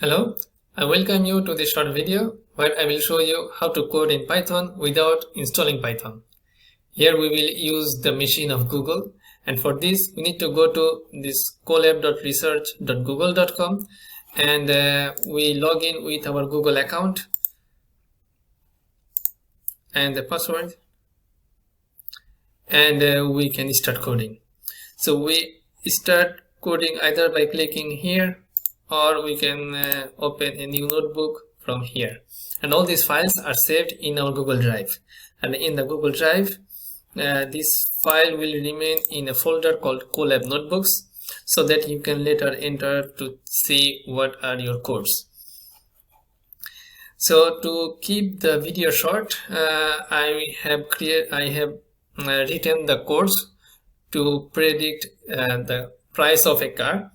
Hello, I welcome you to this short video where I will show you how to code in Python without installing Python. Here we will use the machine of Google, and for this we need to go to this colab.research.google.com and we log in with our Google account and the password, and we can start coding. So we start coding either by clicking here, or we can open a new notebook from here, and all these files are saved in our Google Drive. And in the Google Drive, this file will remain in a folder called Colab Notebooks, so that you can later enter to see what are your codes. So to keep the video short, I have written the codes to predict the price of a car.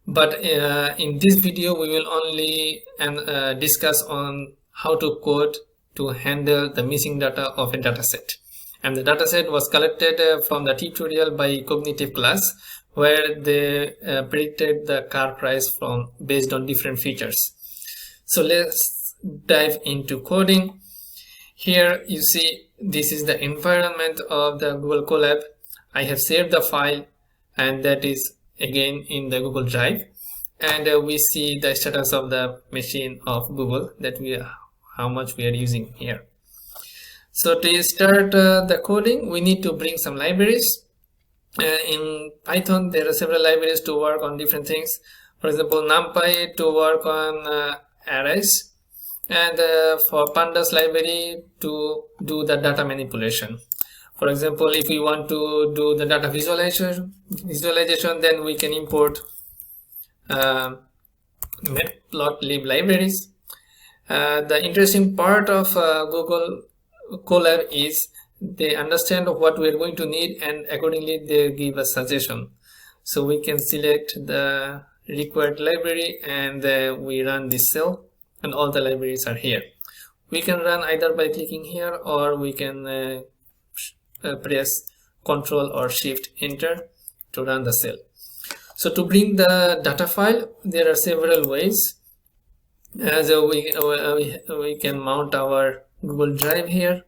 But in this video we will only discuss on how to code to handle the missing data of a dataset. And the dataset was collected from the tutorial by Cognitive Class, where they predicted the car price based on different features. So let's dive into coding. Here you see this is the environment of the Google Colab. I have saved the file, and that is again in the Google Drive, and we see the status of the machine of Google, that how much we are using here. So to start the coding, we need to bring some libraries. In Python there are several libraries to work on different things. For example, NumPy to work on arrays, and for Pandas library to do the data manipulation. For example, if we want to do the data visualization, then we can import matplotlib libraries. The interesting part of Google Colab is they understand what we are going to need, and accordingly they give a suggestion. So we can select the required library, and we run this cell, and all the libraries are here. We can run either by clicking here, or we can press Ctrl or Shift Enter to run the cell. So to bring the data file, there are several ways. So we can mount our Google Drive here,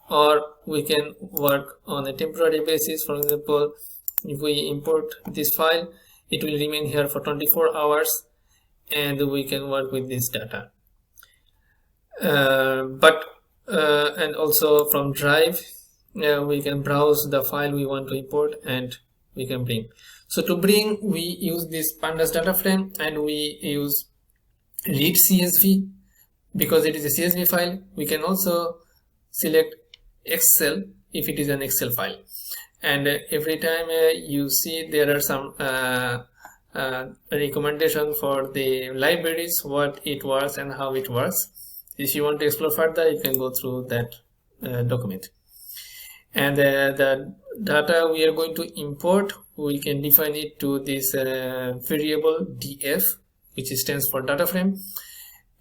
or we can work on a temporary basis. For example, if we import this file, it will remain here for 24 hours, and we can work with this data. And also from Drive, we can browse the file we want to import, and we can bring. So to bring, we use this pandas data frame, and we use read CSV because it is a CSV file. We can also select Excel if it is an Excel file, and every time you see there are some recommendation for the libraries, what it works and how it works. If you want to explore further, you can go through that document. And the data we are going to import, we can define it to this variable df, which stands for data frame,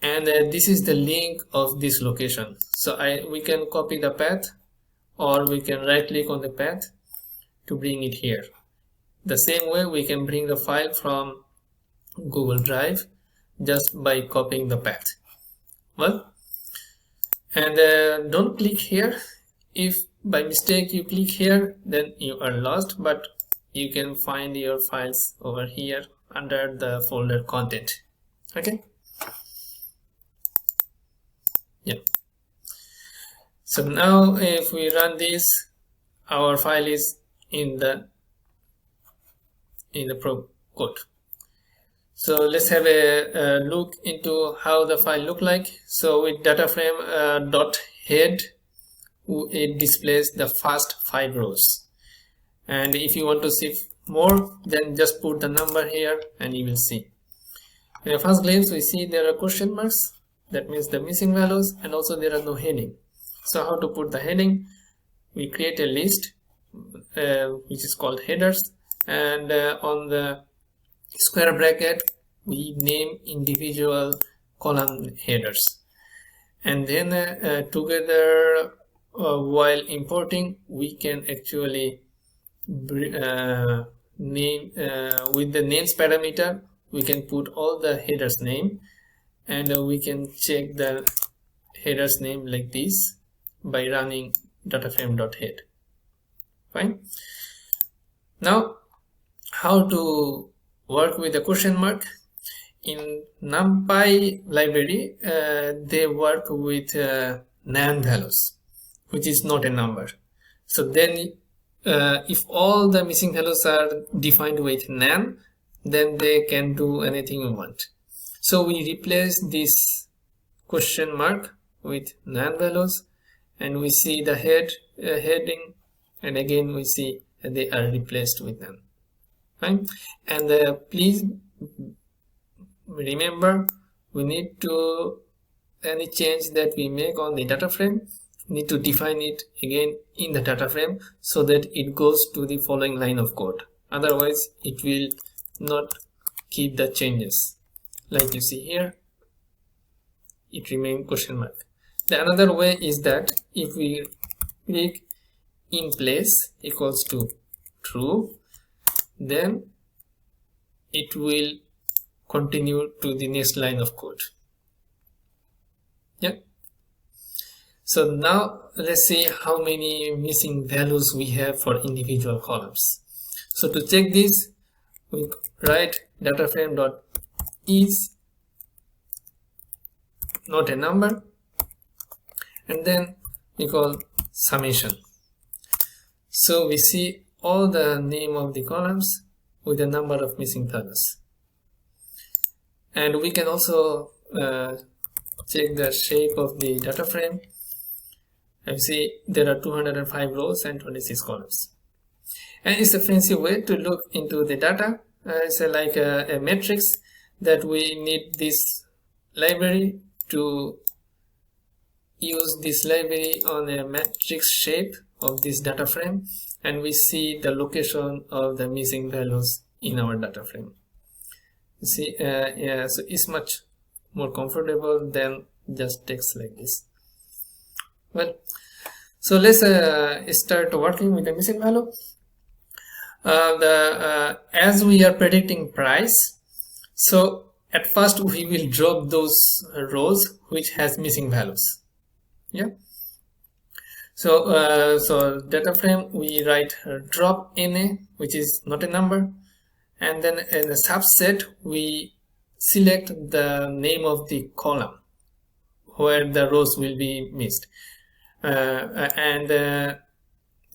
and this is the link of this location. So we can copy the path, or we can right click on the path to bring it here. The same way we can bring the file from Google Drive just by copying the path. Well, and don't click here. If by mistake you click here, then you are lost, but you can find your files over here under the folder content. Okay, yeah. So now if we run this, our file is in the probe code. So let's have a look into how the file look like. So with data frame dot head, it displays the first 5 rows, and if you want to see more, then just put the number here and you will see. In a first glance, we see there are question marks, that means the missing values, and also there are no heading. So how to put the heading? We create a list which is called headers, and on the square bracket we name individual column headers, and then together while importing, we can actually name with the names parameter, we can put all the headers name, and we can check the header's name like this by running dataframe.head. Fine. Now, how to work with the question mark? In NumPy library, they work with nan values, which is not a number. So then if all the missing values are defined with nan, then they can do anything you want. So we replace this question mark with nan values, and we see the heading, and again we see they are replaced with nan. Fine. And please remember, we need to, any change that we make on the data frame, need to define it again in the data frame so that it goes to the following line of code. Otherwise it will not keep the changes. Like you see here, it remains question mark. The another way is that if we click in place equals to true, then it will continue to the next line of code. Yeah. So now let's see how many missing values we have for individual columns. So to check this, we write dataframe.is not a number, and then we call summation. So we see all the name of the columns with the number of missing values. And we can also check the shape of the data frame. You see there are 205 rows and 26 columns. And it's a fancy way to look into the data. It's like a matrix that we need this library to use this library on a matrix shape of this data frame, and we see the location of the missing values in our data frame. You see, yeah, so it's much more comfortable than just text like this. Well, so let's start working with the missing value. As we are predicting price, so at first we will drop those rows which has missing values. Yeah. So so data frame, we write drop NA, which is not a number, and then in the subset we select the name of the column where the rows will be missed and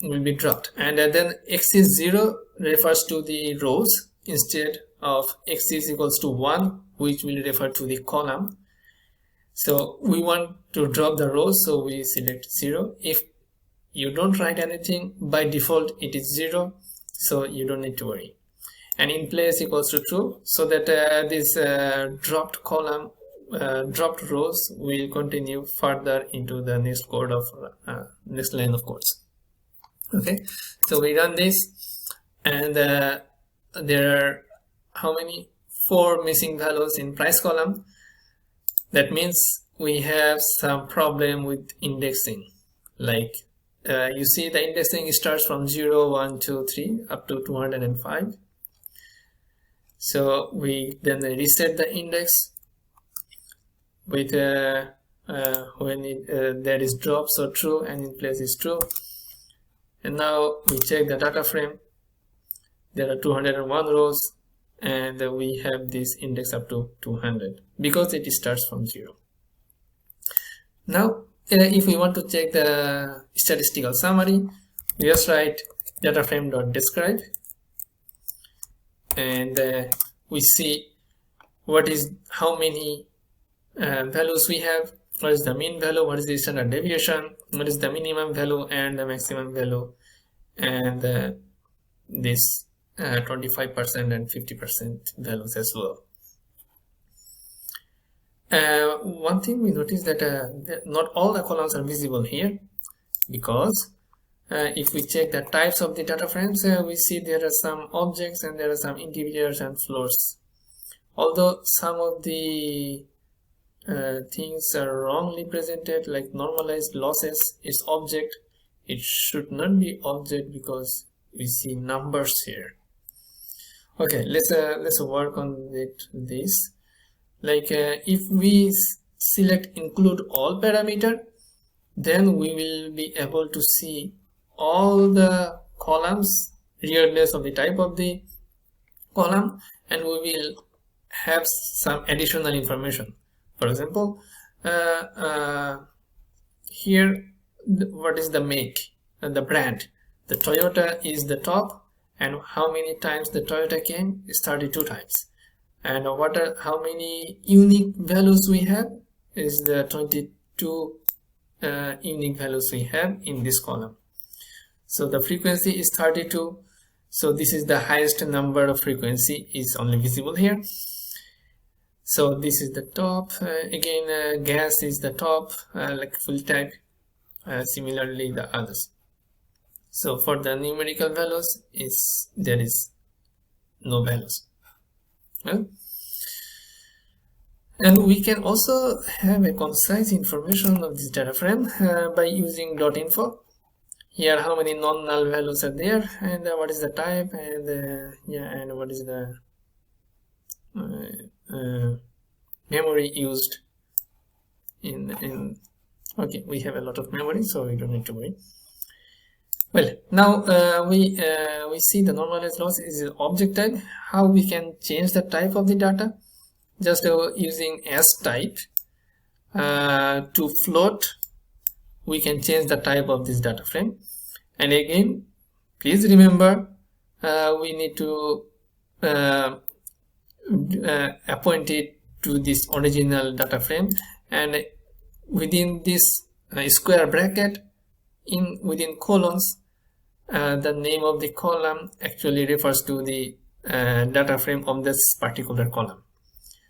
will be dropped, and then x is 0 refers to the rows instead of x is equals to 1, which will refer to the column. So we want to drop the rows, so we select 0. If you don't write anything, by default it is 0, so you don't need to worry. And in place equals to true, so that this dropped column, dropped rows will continue further into the next code of next line of codes. Okay, so we run this, and there are how many? 4 missing values in price column. That means we have some problem with indexing. Like you see the indexing starts from 0, 1, 2, 3 up to 205. So we then reset the index with when there is drop, so true, and in place is true. And now we check the data frame. There are 201 rows, and we have this index up to 200 because it starts from 0. Now if we want to check the statistical summary, we just write dataframe.describe, and we see what is how many values we have, what is the mean value, what is the standard deviation, what is the minimum value and the maximum value, and this 25% and 50% values as well. One thing we notice that not all the columns are visible here, because if we check the types of the data frames, we see there are some objects and there are some integers and floors. Although some of the things are wrongly presented, like normalized losses is object, it should not be object because we see numbers here. Okay, let's work on this. Like if we select include all parameter, then we will be able to see all the columns regardless of the type of the column, and we will have some additional information. For example, here what is the make and the brand. The Toyota is the top, and how many times the Toyota came is 32 times. And how many unique values we have is the 22 unique values we have in this column. So the frequency is 32. So this is the highest number of frequency is only visible here. So this is the top. Again, gas is the top, like full tank. Similarly, the others. So for the numerical values, there is no values. Well, and we can also have a concise information of this data frame by using .info. Here, how many non-null values are there, and what is the type, and and what is the memory used in. Okay, we have a lot of memory, so we don't need to worry. Well, now we see the normalized loss is an object type. How we can change the type of the data? Just using s type to float, we can change the type of this data frame. And again, please remember, we need to appoint it to this original data frame, and within this square bracket within columns, the name of the column actually refers to the data frame of this particular column.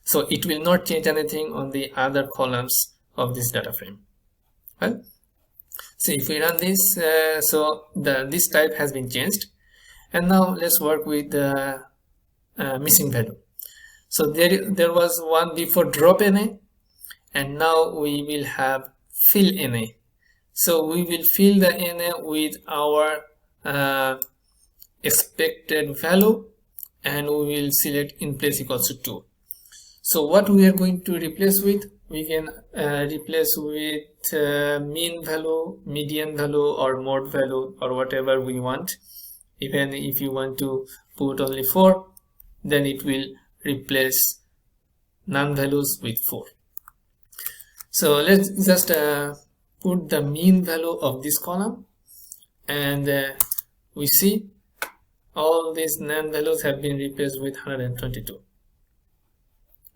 So it will not change anything on the other columns of this data frame. Well, so if we run this, so this type has been changed. And now let's work with the missing value. So there was one before drop NA, and now we will have fill NA. So we will fill the NA with our expected value, and we will select in place equals to 2. So what we are going to replace with, we can replace with mean value, median value, or mode value, or whatever we want. Even if you want to put only 4, then it will replace none values with 4. So let's just put the mean value of this column, and we see all these none values have been replaced with 122.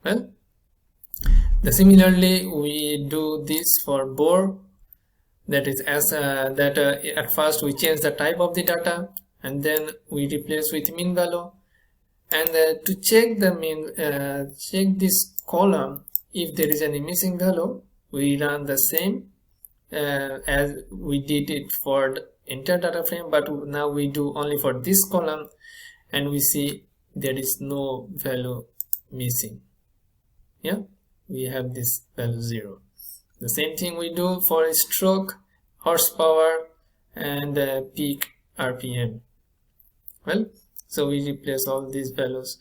Well, similarly we do this for bore. That is at first we change the type of the data, and then we replace with mean value. And to check the check this column, if there is any missing value, we run the same as we did it for the entire data frame, but now we do only for this column, and we see there is no value missing. Yeah, we have this value 0. The same thing we do for stroke, horsepower, and peak RPM. Well, so we replace all these values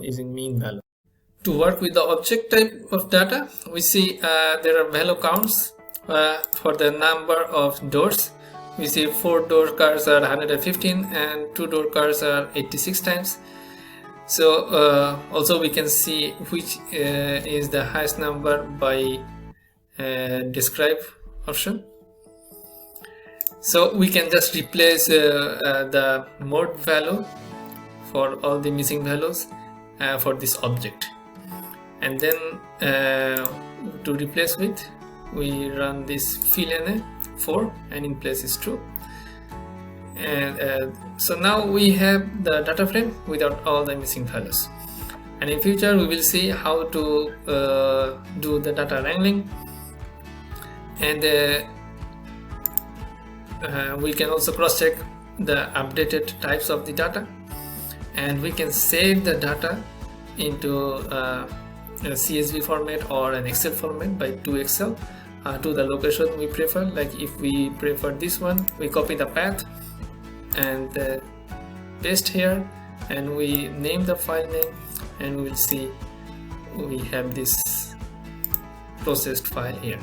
using mean value. To work with the object type of data, we see there are value counts for the number of doors. We see 4 door cars are 115 and 2 door cars are 86 times. So also we can see which is the highest number by describe option. So we can just replace the mode value for all the missing values for this object, and then to replace with, we run this fill NA 4, and in place is true. And so now we have the data frame without all the missing values, and in future we will see how to do the data wrangling, and we can also cross check the updated types of the data, and we can save the data into a CSV format or an Excel format by to Excel to the location we prefer. Like if we prefer this one, we copy the path and paste here, and we name the file name, and we will see we have this processed file here.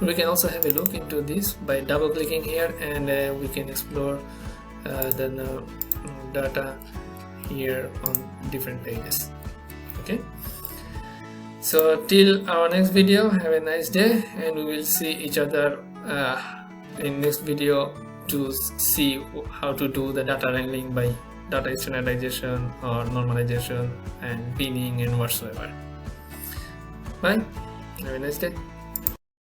We can also have a look into this by double clicking here, and we can explore the data here on different pages. Okay, so till our next video, have a nice day, and we will see each other in next video to see how to do the data wrangling by data standardization or normalization and binning and whatsoever. Bye, have a nice day.